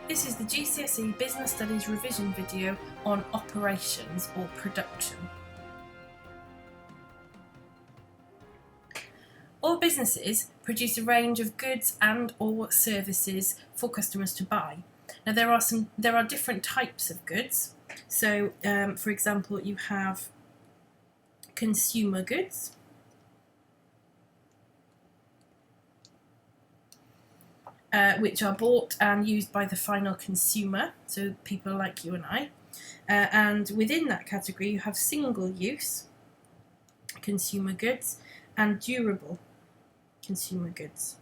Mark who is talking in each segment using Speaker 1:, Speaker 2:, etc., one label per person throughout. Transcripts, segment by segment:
Speaker 1: This is the GCSE Business Studies revision video on operations or production. All businesses produce a range of goods and or services for customers to buy. Now there are different types of goods. So for example, you have consumer goods, which are bought and used by the final consumer, so people like you and I. And within that category, you have single-use consumer goods and durable consumer goods.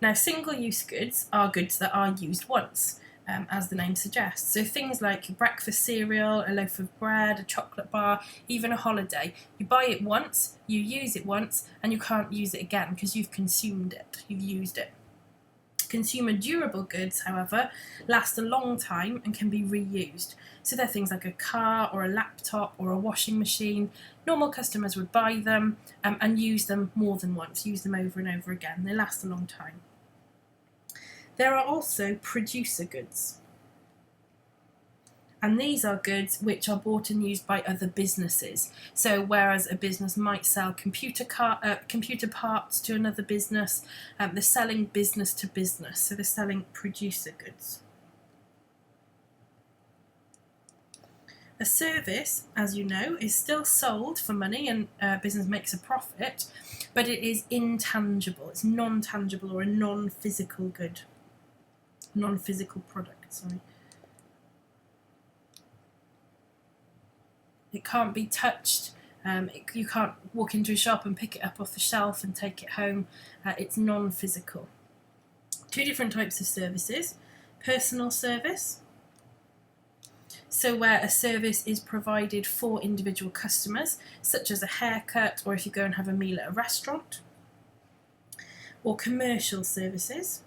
Speaker 1: Now, single-use goods are goods that are used once, as the name suggests. So things like breakfast cereal, a loaf of bread, a chocolate bar, even a holiday. You buy it once, you use it once, and you can't use it again because you've consumed it, you've used it. Consumer durable goods, however, last a long time and can be reused. So they're things like a car or a laptop or a washing machine. Normal customers would buy them and use them more than once, use them over and over again. They last a long time. There are also producer goods. And these are goods which are bought and used by other businesses. So whereas a business might sell computer parts to another business, they're selling business to business. So they're selling producer goods. A service, as you know, is still sold for money and business makes a profit, but it is intangible. It's non-tangible or a non-physical good. Non-physical product, sorry. It can't be touched. You can't walk into a shop and pick it up off the shelf and take it home. It's non-physical. Two different types of services. Personal service. So where a service is provided for individual customers, such as a haircut or if you go and have a meal at a restaurant. Or commercial services,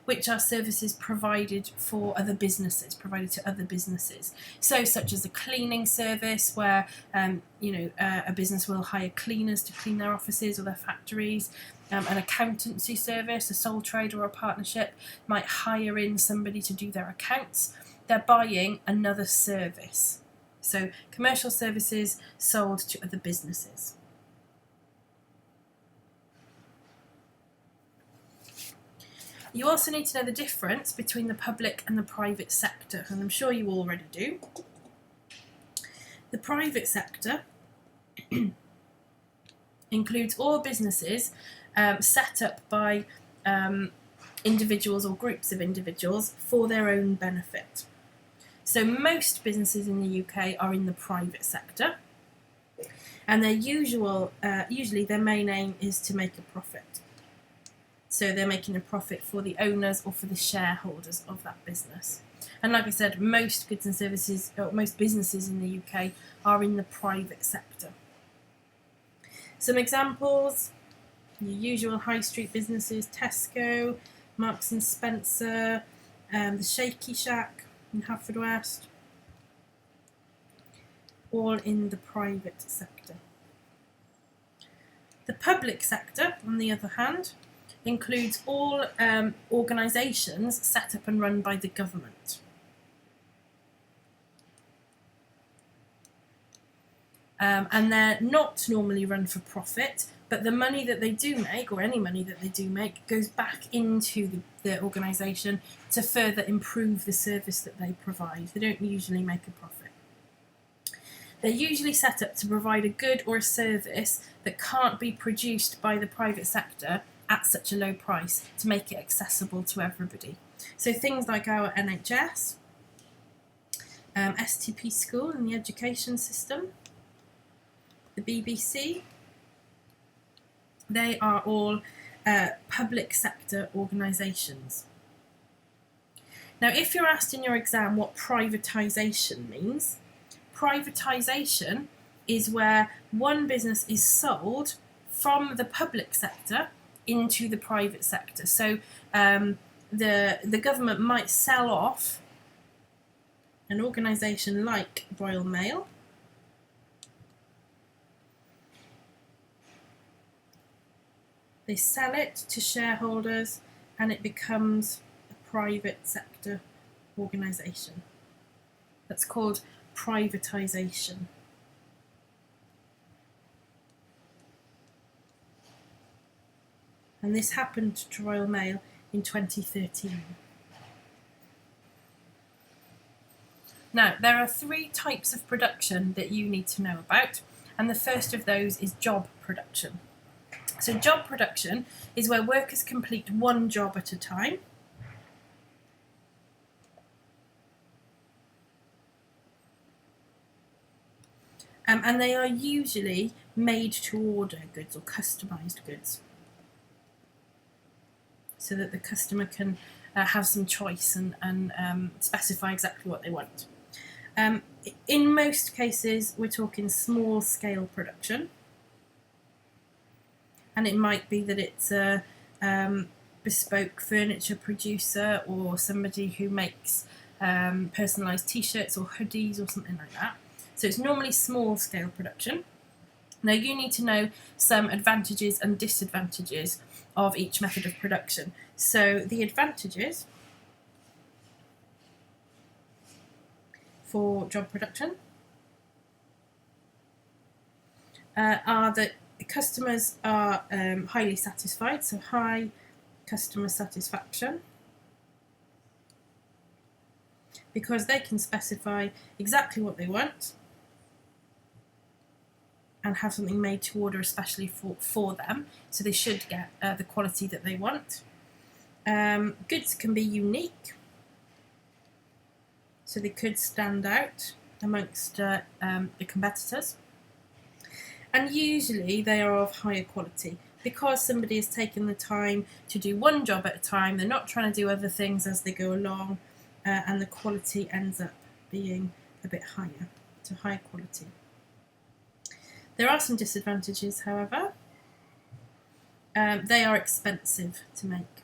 Speaker 1: which are services provided for other businesses, provided to other businesses. So such as a cleaning service where a business will hire cleaners to clean their offices or their factories. An accountancy service, a sole trader or a partnership might hire in somebody to do their accounts. They're buying another service. So commercial services sold to other businesses. You also need to know the difference between the public and the private sector, and I'm sure you already do. The private sector includes all businesses set up by individuals or groups of individuals for their own benefit. So most businesses in the UK are in the private sector, and usually their main aim is to make a profit. So they're making a profit for the owners or for the shareholders of that business. And like I said, most goods and services, or most businesses in the UK are in the private sector. Some examples, your usual high street businesses, Tesco, Marks and Spencer, the Shaky Shack in Haverfordwest, all in the private sector. The public sector, on the other hand, includes all organisations set up and run by the government. And they're not normally run for profit, but the money that they do make, or any money that they do make, goes back into the organisation to further improve the service that they provide. They don't usually make a profit. They're usually set up to provide a good or a service that can't be produced by the private sector at such a low price to make it accessible to everybody. So things like our NHS, STP school and the education system, the BBC, they are all public sector organisations. Now, if you're asked in your exam what privatisation means, privatisation is where one business is sold from the public sector into the private sector. So the government might sell off an organisation like Royal Mail. They sell it to shareholders and it becomes a private sector organisation. That's called privatisation. And this happened to Royal Mail in 2013. Now, there are 3 types of production that you need to know about, and the first of those is job production. So job production is where workers complete one job at a time. And they are usually made to order goods or customised goods, so that the customer can have some choice and specify exactly what they want. In most cases, we're talking small scale production, and it might be that it's a bespoke furniture producer or somebody who makes personalised t-shirts or hoodies or something like that. So it's normally small scale production. Now you need to know some advantages and disadvantages of each method of production. So the advantages for job production are that customers are highly satisfied, so high customer satisfaction, because they can specify exactly what they want and have something made to order especially for them, so they should get the quality that they want. Goods can be unique, so they could stand out amongst the competitors, and usually they are of higher quality because somebody has taken the time to do one job at a time. They're not trying to do other things as they go along, and the quality ends up being a bit higher, so higher quality. There are some disadvantages, however. They are expensive to make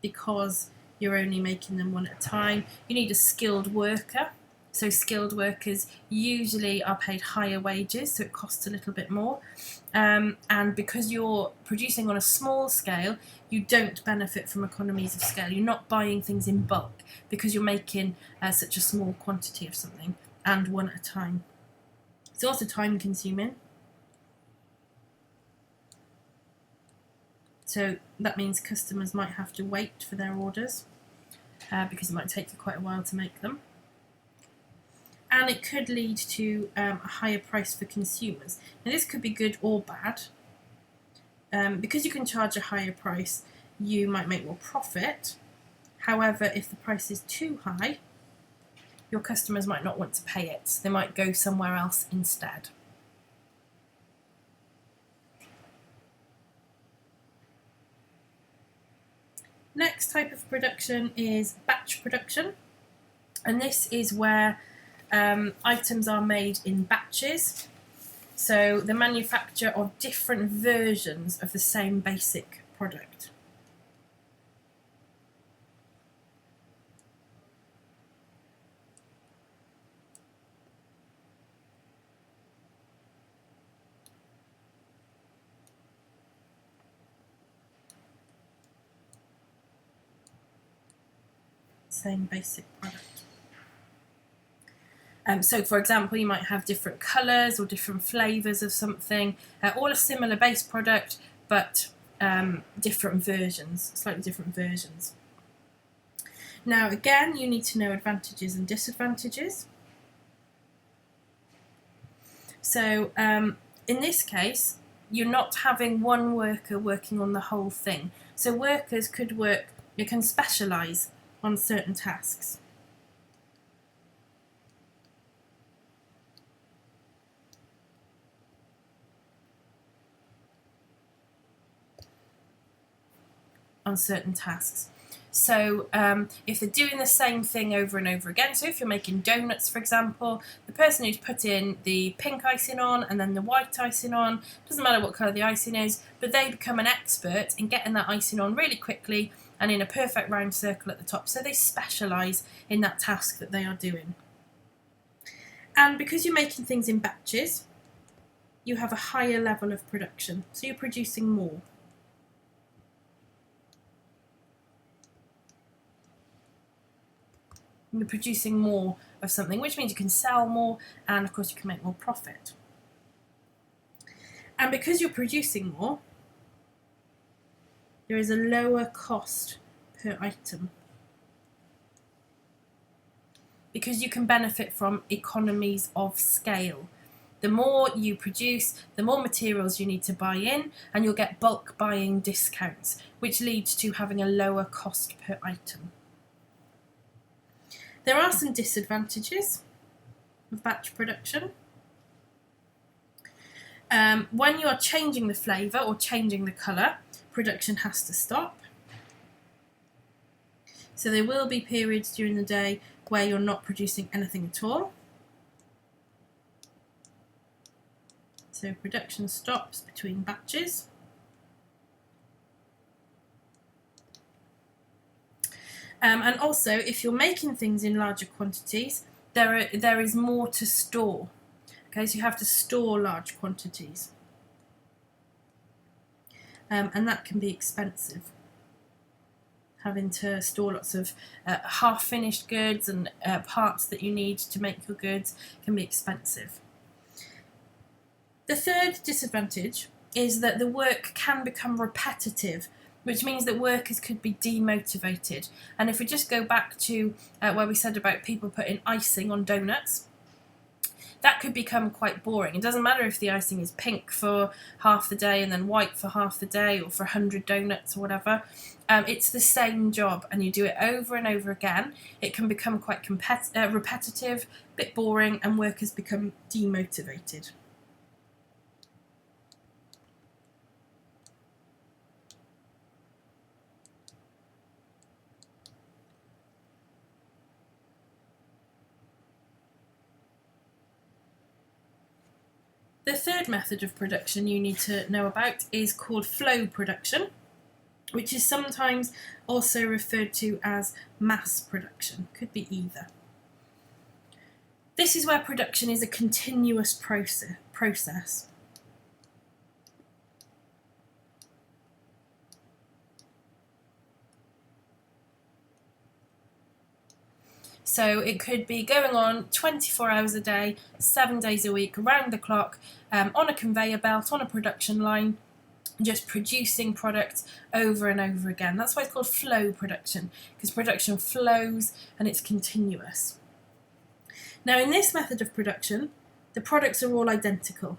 Speaker 1: because you're only making them one at a time. You need a skilled worker. So skilled workers usually are paid higher wages, so it costs a little bit more. And because you're producing on a small scale, you don't benefit from economies of scale. You're not buying things in bulk because you're making such a small quantity of something and one at a time. It's also time consuming. So that means customers might have to wait for their orders because it might take you quite a while to make them. And it could lead to a higher price for consumers. Now this could be good or bad. Because you can charge a higher price, you might make more profit. However, if the price is too high, your customers might not want to pay it. They might go somewhere else instead. Next type of production is batch production, and this is where items are made in batches. So the manufacture of different versions of the same basic product. Same basic product. So for example, you might have different colours or different flavours of something, all a similar base product, but different versions, slightly different versions. Now again, you need to know advantages and disadvantages. So in this case, you're not having one worker working on the whole thing. So workers could work, you can specialise on certain tasks. So if they're doing the same thing over and over again, so if you're making donuts, for example, the person who's put in the pink icing on and then the white icing on, doesn't matter what colour the icing is, but they become an expert in getting that icing on really quickly and in a perfect round circle at the top. So they specialise in that task that they are doing. And because you're making things in batches, you have a higher level of production, so you're producing more. You're producing more of something, which means you can sell more, and of course you can make more profit. And because you're producing more, there is a lower cost per item, because you can benefit from economies of scale. The more you produce, the more materials you need to buy in, and you'll get bulk buying discounts, which leads to having a lower cost per item. There are some disadvantages of batch production. When you are changing the flavour or changing the colour, production has to stop. So there will be periods during the day where you're not producing anything at all. So production stops between batches. And also, if you're making things in larger quantities, there is more to store. Okay, so you have to store large quantities. And that can be expensive. Having to store lots of half-finished goods and parts that you need to make your goods can be expensive. The third disadvantage is that the work can become repetitive, which means that workers could be demotivated. And if we just go back to where we said about people putting icing on donuts, that could become quite boring. It doesn't matter if the icing is pink for half the day and then white for half the day, or for 100 donuts or whatever. It's the same job, and you do it over and over again. It can become quite repetitive, a bit boring, and workers become demotivated. The third method of production you need to know about is called flow production, which is sometimes also referred to as mass production. Could be either. This is where production is a continuous process. So it could be going on 24 hours a day, 7 days a week, around the clock, on a conveyor belt, on a production line, just producing products over and over again. That's why it's called flow production, because production flows and it's continuous. Now, in this method of production, the products are all identical.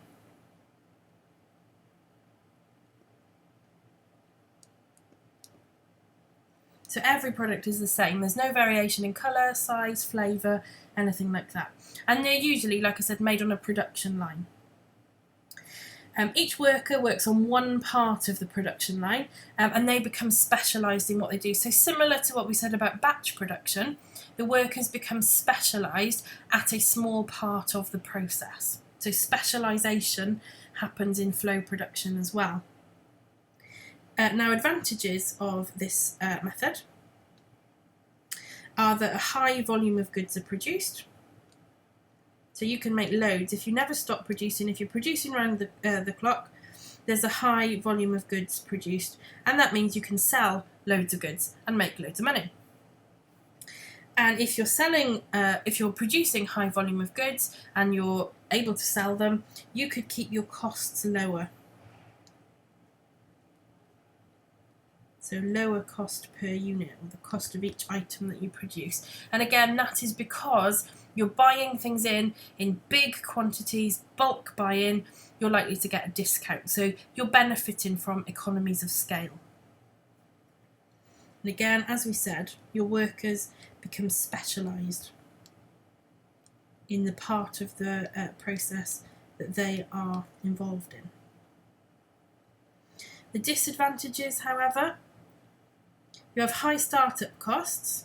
Speaker 1: So every product is the same. There's no variation in colour, size, flavour, anything like that. And they're usually, like I said, made on a production line. Each worker works on one part of the production line, and they become specialised in what they do. So similar to what we said about batch production, the workers become specialised at a small part of the process. So specialisation happens in flow production as well. Now, advantages of this method are that a high volume of goods are produced. So you can make loads. If you never stop producing, if you're producing around the clock, there's a high volume of goods produced, and that means you can sell loads of goods and make loads of money. And if you're producing high volume of goods and you're able to sell them, you could keep your costs lower. So lower cost per unit, or the cost of each item that you produce. And again, that is because you're buying things in big quantities, bulk buy-in, you're likely to get a discount. So you're benefiting from economies of scale. And again, as we said, your workers become specialised in the part of the process that they are involved in. The disadvantages, however, you have high startup costs,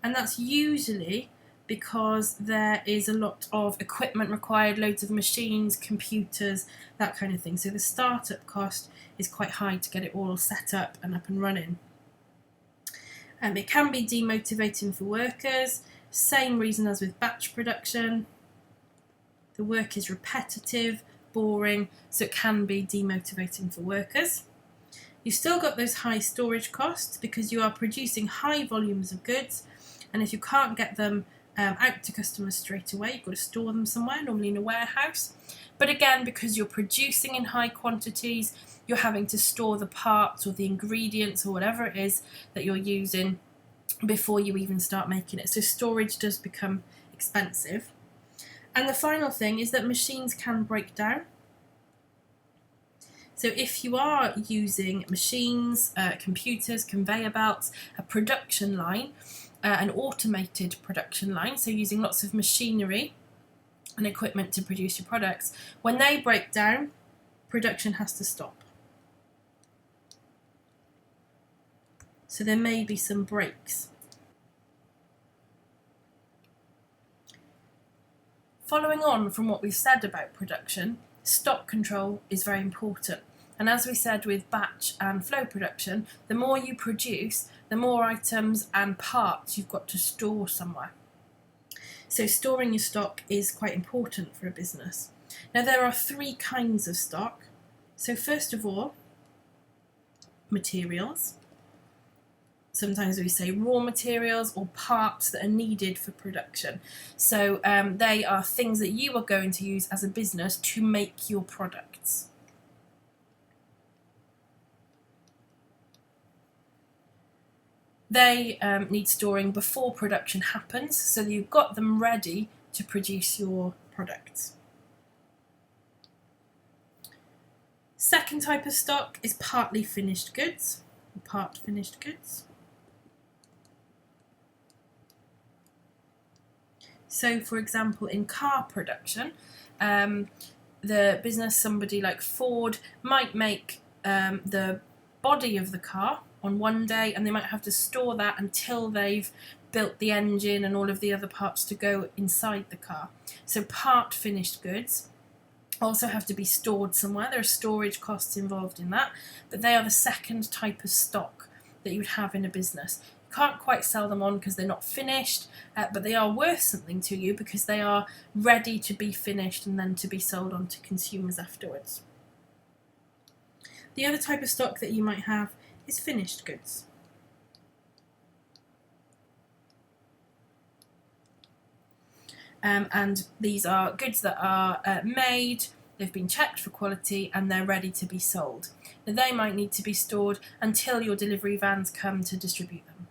Speaker 1: and that's usually because there is a lot of equipment required, loads of machines, computers, that kind of thing. So the startup cost is quite high to get it all set up and running. It can be demotivating for workers, same reason as with batch production. The work is repetitive, boring, so it can be demotivating for workers. You've still got those high storage costs because you are producing high volumes of goods, And if you can't get them out to customers straight away, you've got to store them somewhere, normally in a warehouse. But again, because you're producing in high quantities, you're having to store the parts or the ingredients or whatever it is that you're using before you even start making it. So storage does become expensive. And the final thing is that machines can break down. So if you are using machines, computers, conveyor belts, a production line, an automated production line, so using lots of machinery and equipment to produce your products, when they break down, production has to stop. So there may be some breaks. Following on from what we've said about production, stock control is very important. And as we said with batch and flow production, the more you produce, the more items and parts you've got to store somewhere. So storing your stock is quite important for a business. Now there are 3 kinds of stock. So first of all, materials. Sometimes we say raw materials or parts that are needed for production. So they are things that you are going to use as a business to make your products. They need storing before production happens, so you've got them ready to produce your products. Second type of stock is partly finished goods, or part finished goods. So, for example, in car production, the business, somebody like Ford, might make the body of the car on one day, and they might have to store that until they've built the engine and all of the other parts to go inside the car. So part finished goods also have to be stored somewhere. There are storage costs involved in that, but they are the second type of stock that you would have in a business. You can't quite sell them on because they're not finished, but they are worth something to you because they are ready to be finished and then to be sold on to consumers afterwards. The other type of stock that you might have is finished goods. And these are goods that are made, they've been checked for quality, and they're ready to be sold. Now, they might need to be stored until your delivery vans come to distribute them.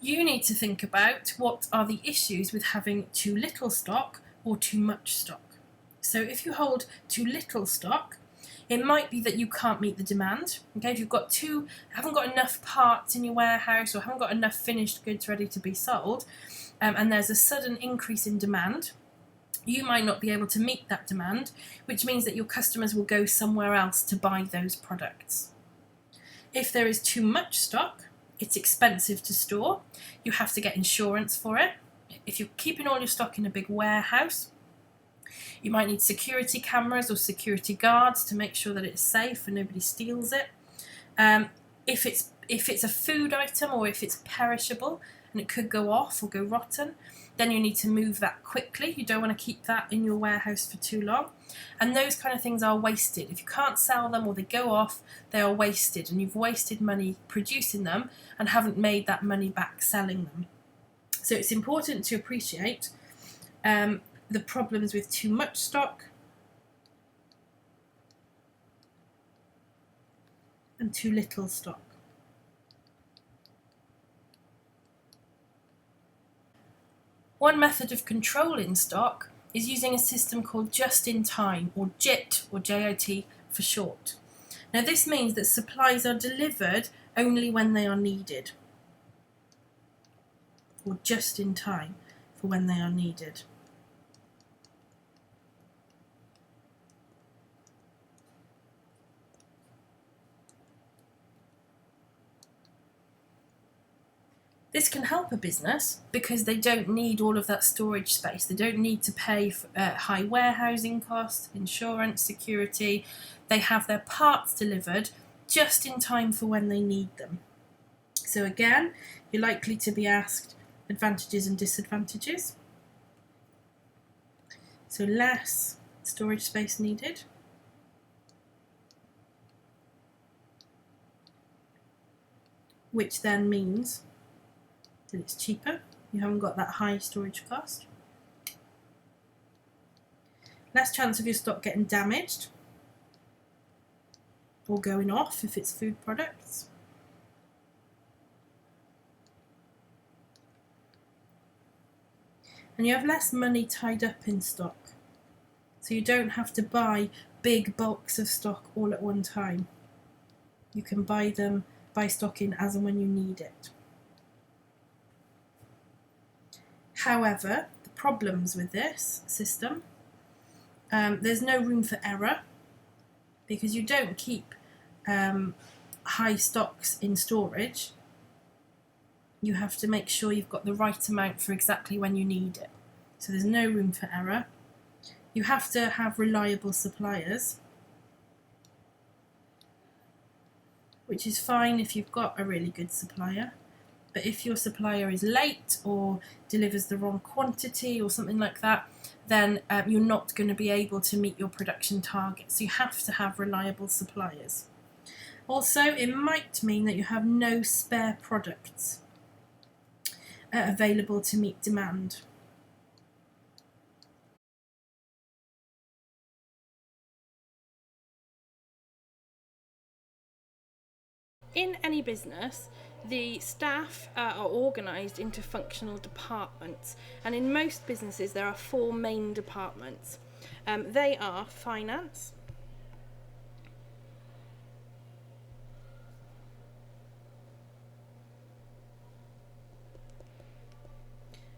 Speaker 1: You need to think about what are the issues with having too little stock or too much stock. So if you hold too little stock, it might be that you can't meet the demand. Okay, if you've haven't got enough parts in your warehouse or haven't got enough finished goods ready to be sold, and there's a sudden increase in demand, you might not be able to meet that demand, which means that your customers will go somewhere else to buy those products. If there is too much stock, it's expensive to store. You have to get insurance for it. If you're keeping all your stock in a big warehouse, you might need security cameras or security guards to make sure that it's safe and nobody steals it. If it's a food item or if it's perishable and it could go off or go rotten, then you need to move that quickly. You don't want to keep that in your warehouse for too long. And those kind of things are wasted. If you can't sell them or they go off, they are wasted, and you've wasted money producing them and haven't made that money back selling them. So it's important to appreciate the problems with too much stock and too little stock. One method of controlling stock is using a system called just-in-time, or JIT, or JIT for short. Now this means that supplies are delivered only when they are needed, or just in time for when they are needed. This can help a business because they don't need all of that storage space. They don't need to pay for high warehousing costs, insurance, security. They have their parts delivered just in time for when they need them. So again, you're likely to be asked advantages and disadvantages. So less storage space needed. Which then means so it's cheaper. You haven't got that high storage cost. Less chance of your stock getting damaged or going off if it's food products. And you have less money tied up in stock. So you don't have to buy big bulks of stock all at one time. You can buy stock in as and when you need it. However, the problems with this system, there's no room for error because you don't keep high stocks in storage. You have to make sure you've got the right amount for exactly when you need it. So there's no room for error. You have to have reliable suppliers, which is fine if you've got a really good supplier. But if your supplier is late or delivers the wrong quantity or something like that, then you're not going to be able to meet your production targets. So you have to have reliable suppliers. Also, it might mean that you have no spare products available to meet demand. In any business, the staff are organised into functional departments, and in most businesses there are 4 main departments. They are finance,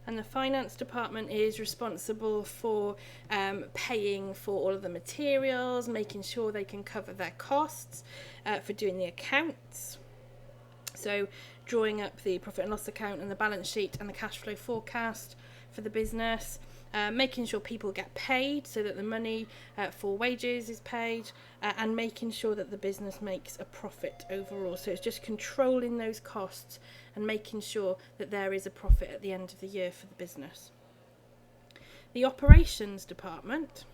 Speaker 1: and the finance department is responsible for paying for all of the materials, making sure they can cover their costs, for doing the accounts, so drawing up the profit and loss account and the balance sheet and the cash flow forecast for the business, making sure people get paid so that the money for wages is paid, and making sure that the business makes a profit overall. So it's just controlling those costs and making sure that there is a profit at the end of the year for the business. The operations department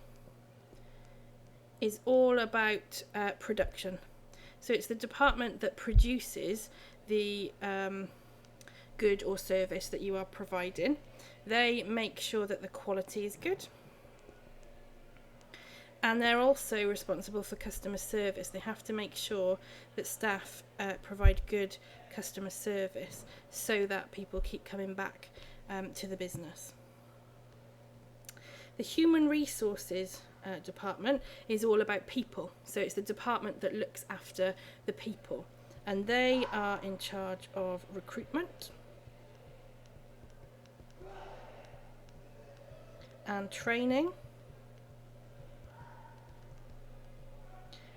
Speaker 1: is all about production. So it's the department that produces the good or service that you are providing. They make sure that the quality is good. And they're also responsible for customer service. They have to make sure that staff provide good customer service so that people keep coming back to the business. The human resources department is all about people. So it's the department that looks after the people. And they are in charge of recruitment and training,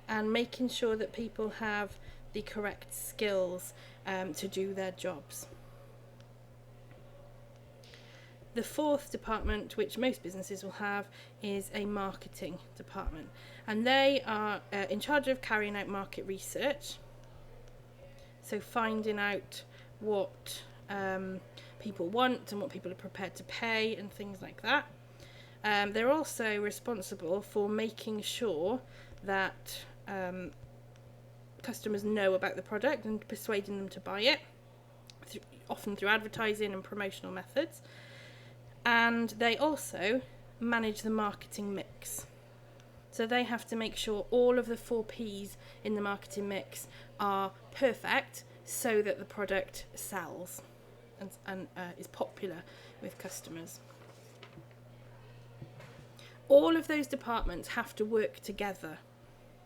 Speaker 1: and making sure that people have the correct skills to do their jobs. The 4th department, which most businesses will have, is a marketing department, and they are in charge of carrying out market research, so finding out what people want and what people are prepared to pay and things like that. They're also responsible for making sure that customers know about the product and persuading them to buy it, often through advertising and promotional methods. And they also manage the marketing mix. So they have to make sure all of the 4 P's in the marketing mix are perfect so that the product sells and is popular with customers. All of those departments have to work together.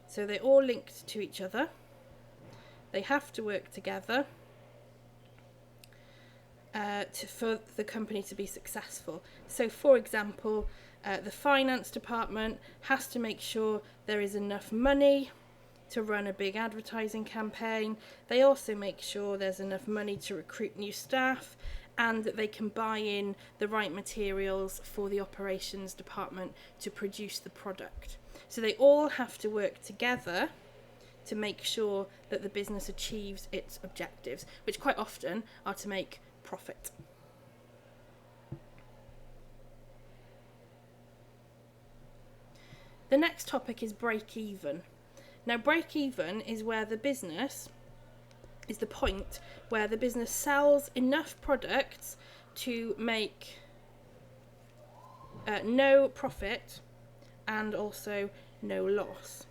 Speaker 1: So they're all linked to each other. They have to work together for the company to be successful. So, for example, the finance department has to make sure there is enough money to run a big advertising campaign. They also make sure there's enough money to recruit new staff, and that they can buy in the right materials for the operations department to produce the product. So they all have to work together to make sure that the business achieves its objectives, which quite often are to make profit. The next topic is break even. Now, break even is where the business is the point where the business sells enough products to make no profit and also no loss.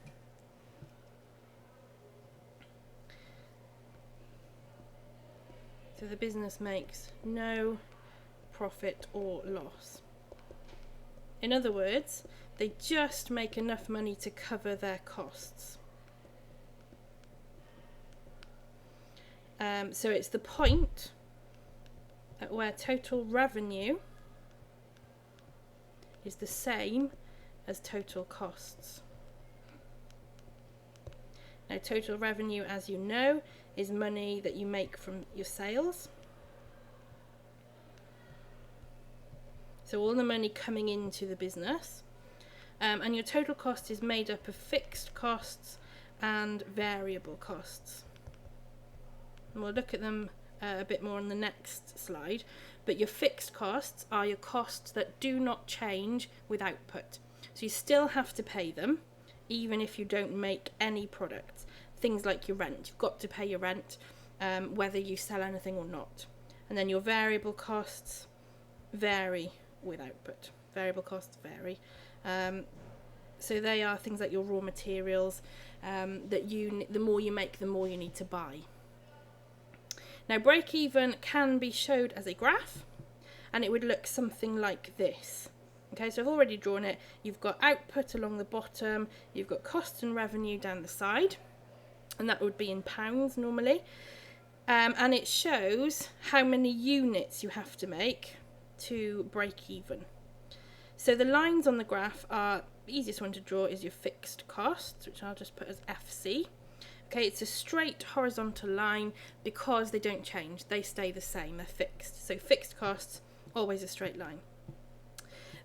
Speaker 1: So the business makes no profit or loss. In other words, they just make enough money to cover their costs. So it's the point at where total revenue is the same as total costs. Now, total revenue, as you know, is money that you make from your sales. So all the money coming into the business. And your total cost is made up of fixed costs and variable costs. And we'll look at them a bit more on the next slide. But your fixed costs are your costs that do not change with output. So you still have to pay them, even if you don't make any products. Things like your rent. You've got to pay your rent, whether you sell anything or not. And then your variable costs vary with output. Variable costs vary. So they are things like your raw materials that the more you make, the more you need to buy. Now, break even can be showed as a graph, and it would look something like this. Okay, so I've already drawn it. You've got output along the bottom, you've got cost and revenue down the side, and that would be in pounds normally. And it shows how many units you have to make to break even. So the lines on the graph are, the easiest one to draw is your fixed costs, which I'll just put as FC. Okay, it's a straight horizontal line because they don't change. They stay the same, they're fixed. So fixed costs, always a straight line.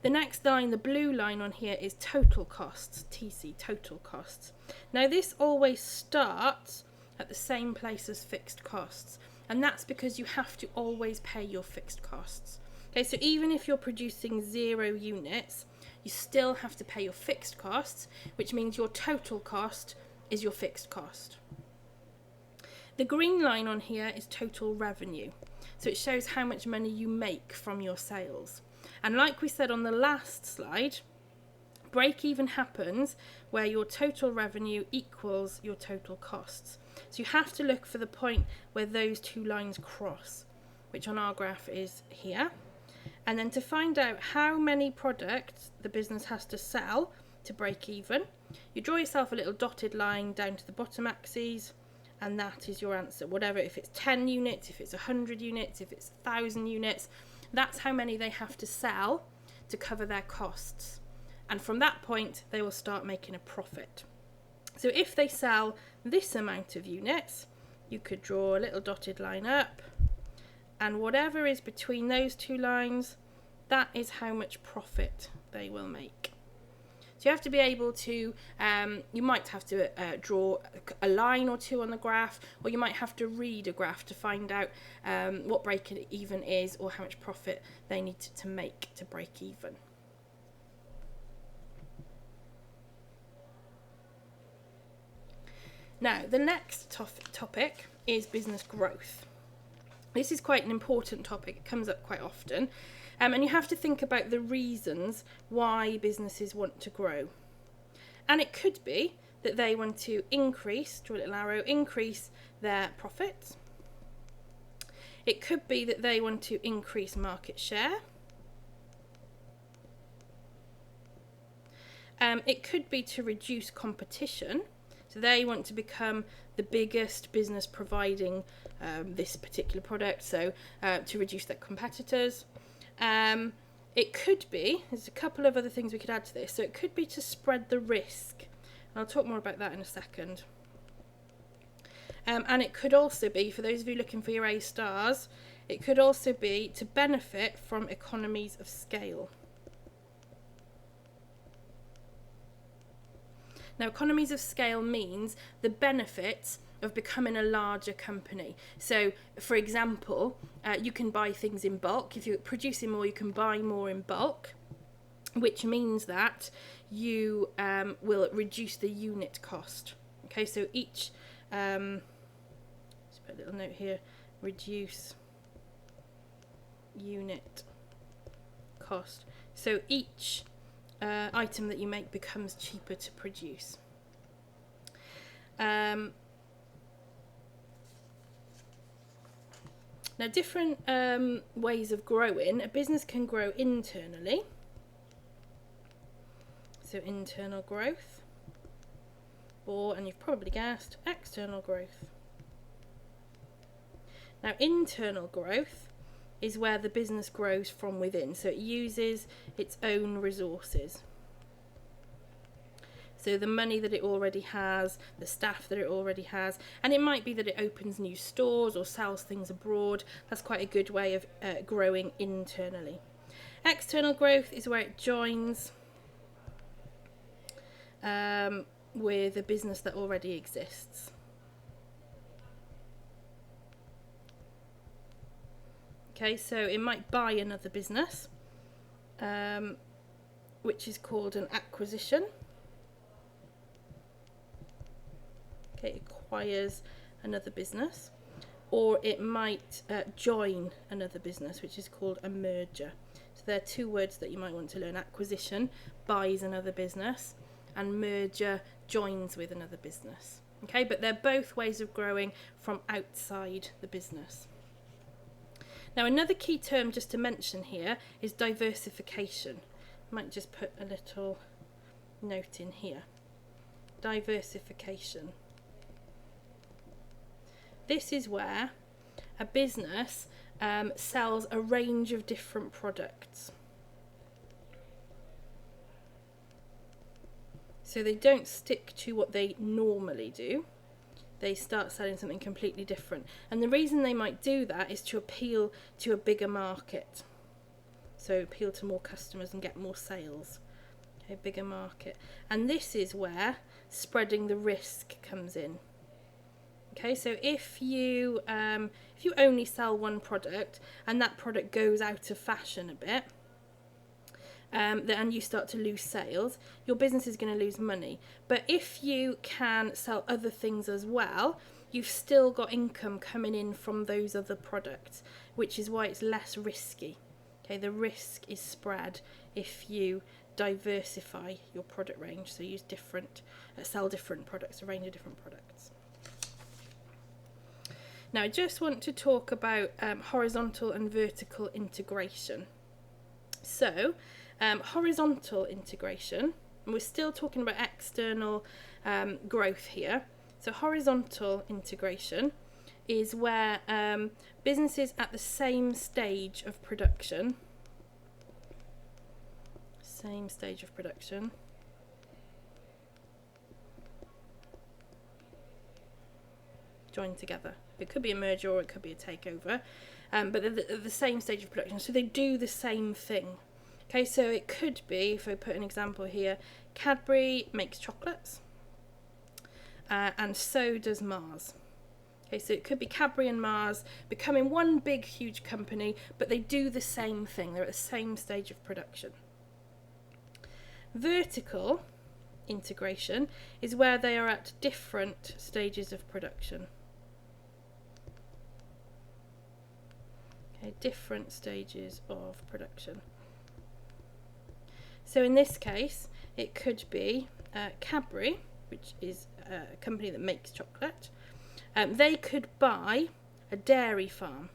Speaker 1: The next line, the blue line on here, is total costs, TC, total costs. Now this always starts at the same place as fixed costs, and that's because you have to always pay your fixed costs. Okay, so even if you're producing 0 units, you still have to pay your fixed costs, which means your total cost is your fixed cost. The green line on here is total revenue. So it shows how much money you make from your sales. And like we said on the last slide, break even happens where your total revenue equals your total costs. So you have to look for the point where those two lines cross, which on our graph is here. And then to find out how many products the business has to sell to break even, you draw yourself a little dotted line down to the bottom axes, and that is your answer. Whatever, if it's 10 units, if it's 100 units, if it's 1,000 units, that's how many they have to sell to cover their costs. And from that point, they will start making a profit. So if they sell this amount of units, you could draw a little dotted line up, and whatever is between those two lines, that is how much profit they will make. So you have to be able to, you might have to draw a line or two on the graph, or you might have to read a graph to find out what break even is or how much profit they need to make to break even. Now, the next topic is business growth. This is quite an important topic. It comes up quite often. And you have to think about the reasons why businesses want to grow. And it could be that they want to increase, draw a little arrow, increase their profits. It could be that they want to increase market share. It could be to reduce competition. So they want to become the biggest business providing this particular product, so to reduce their competitors. It could be, there's a couple of other things we could add to this, so it could be to spread the risk, and I'll talk more about that in a second. And it could also be, for those of you looking for your A stars, it could also be to benefit from economies of scale. Now, economies of scale means the benefits of becoming a larger company. So, for example, you can buy things in bulk. If you're producing more, you can buy more in bulk, which means that you will reduce the unit cost. Okay, so each, let's put a little note here, reduce unit cost. So each item that you make becomes cheaper to produce. Now, different ways of growing. A business can grow internally. So internal growth. Or, and you've probably guessed, external growth. Now, internal growth is where the business grows from within. So it uses its own resources. So the money that it already has, the staff that it already has, and it might be that it opens new stores or sells things abroad. That's quite a good way of growing internally. External growth is where it joins with a business that already exists. Okay, so it might buy another business, which is called an acquisition. Okay, it acquires another business, or it might join another business, which is called a merger. So there are two words that you might want to learn. Acquisition, buys another business, and merger, joins with another business. Okay, but they're both ways of growing from outside the business. Now, another key term just to mention here is diversification. I might just put a little note in here. Diversification. This is where a business sells a range of different products. So they don't stick to what they normally do. They start selling something completely different. And the reason they might do that is to appeal to a bigger market. So appeal to more customers and get more sales. Okay, bigger market. And this is where spreading the risk comes in. Okay, so if you only sell one product and that product goes out of fashion a bit, and you start to lose sales, your business is going to lose money. But if you can sell other things as well, you've still got income coming in from those other products, which is why it's less risky. Okay, the risk is spread if you diversify your product range, so use sell different products, a range of different products. Now, I just want to talk about horizontal and vertical integration. So, horizontal integration, and we're still talking about external growth here. So horizontal integration is where businesses at the same stage of production join together. It could be a merger or it could be a takeover, but they're at the same stage of production, so they do the same thing. Okay, so it could be, if I put an example here, Cadbury makes chocolates, and so does Mars. Okay, so it could be Cadbury and Mars becoming one big, huge company, but they do the same thing. They're at the same stage of production. Vertical integration is where they are at different stages of production. Okay, different stages of production. So in this case, it could be Cadbury, which is a company that makes chocolate. They could buy a dairy farm.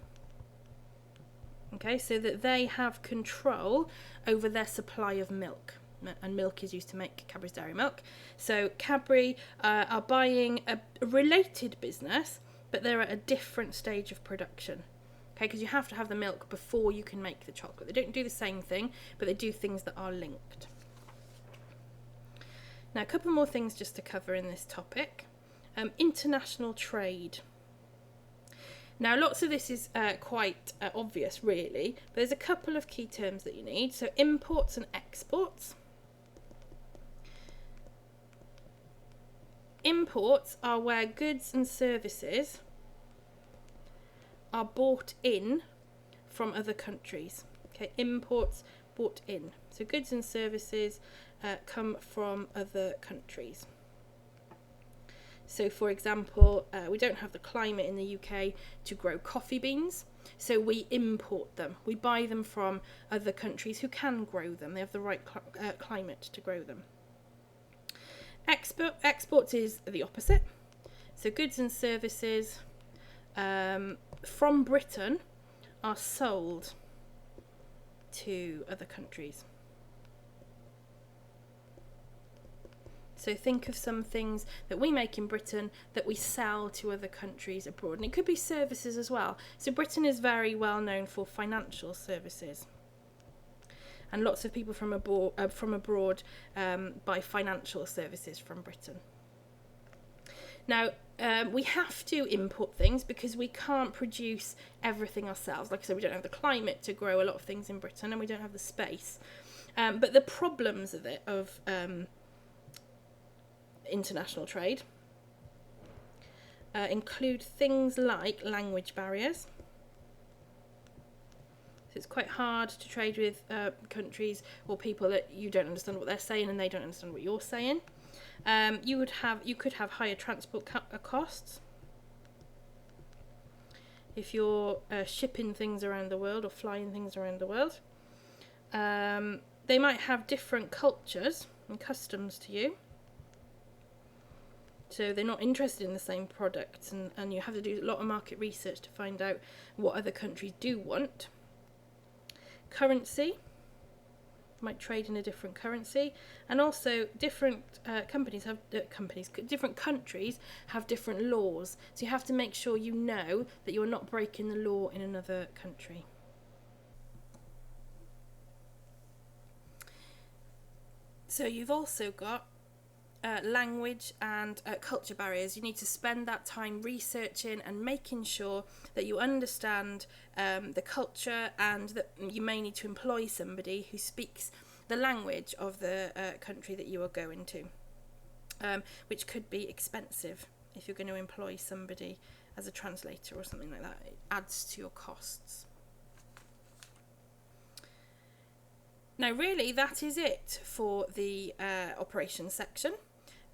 Speaker 1: Okay, so that they have control over their supply of milk. And milk is used to make Cadbury's dairy milk. So Cadbury are buying a related business, but they're at a different stage of production. Okay, because you have to have the milk before you can make the chocolate. They don't do the same thing, but they do things that are linked. Now, a couple more things just to cover in this topic. International trade. Now, lots of this is quite obvious, really, but there's a couple of key terms that you need. So, imports and exports. Imports are where goods and services are bought in from other countries. Okay, imports bought in. So goods and services come from other countries. So for example, we don't have the climate in the UK to grow coffee beans, so we import them. We buy them from other countries who can grow them. They have the right climate to grow them. Exports is the opposite. So goods and services from Britain are sold to other countries. So think of some things that we make in Britain that we sell to other countries abroad. And it could be services as well. So Britain is very well known for financial services. And lots of people from abroad buy financial services from Britain. Now, we have to import things because we can't produce everything ourselves. Like I said, we don't have the climate to grow a lot of things in Britain, and we don't have the space. But the problems of international trade include things like language barriers. So it's quite hard to trade with countries or people that you don't understand what they're saying and they don't understand what you're saying. You could have higher transport costs if you're shipping things around the world or flying things around the world. They might have different cultures and customs to you. So they're not interested in the same products, and you have to do a lot of market research to find out what other countries do want. Currency, might trade in a different currency, and also different different countries have different laws. So you have to make sure you know that you're not breaking the law in another country. So you've also got language and culture barriers. You need to spend that time researching and making sure that you understand the culture, and that you may need to employ somebody who speaks the language of the country that you are going to, which could be expensive if you're going to employ somebody as a translator or something like that. It adds to your costs. Now really that is it for the operations section.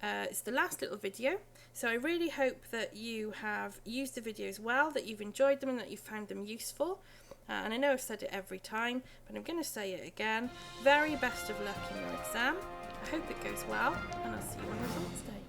Speaker 1: It's the last little video, so I really hope that you have used the videos well, that you've enjoyed them and that you found them useful. And I know I've said it every time, but I'm going to say it again. Very best of luck in your exam. I hope it goes well, and I'll see you on results day.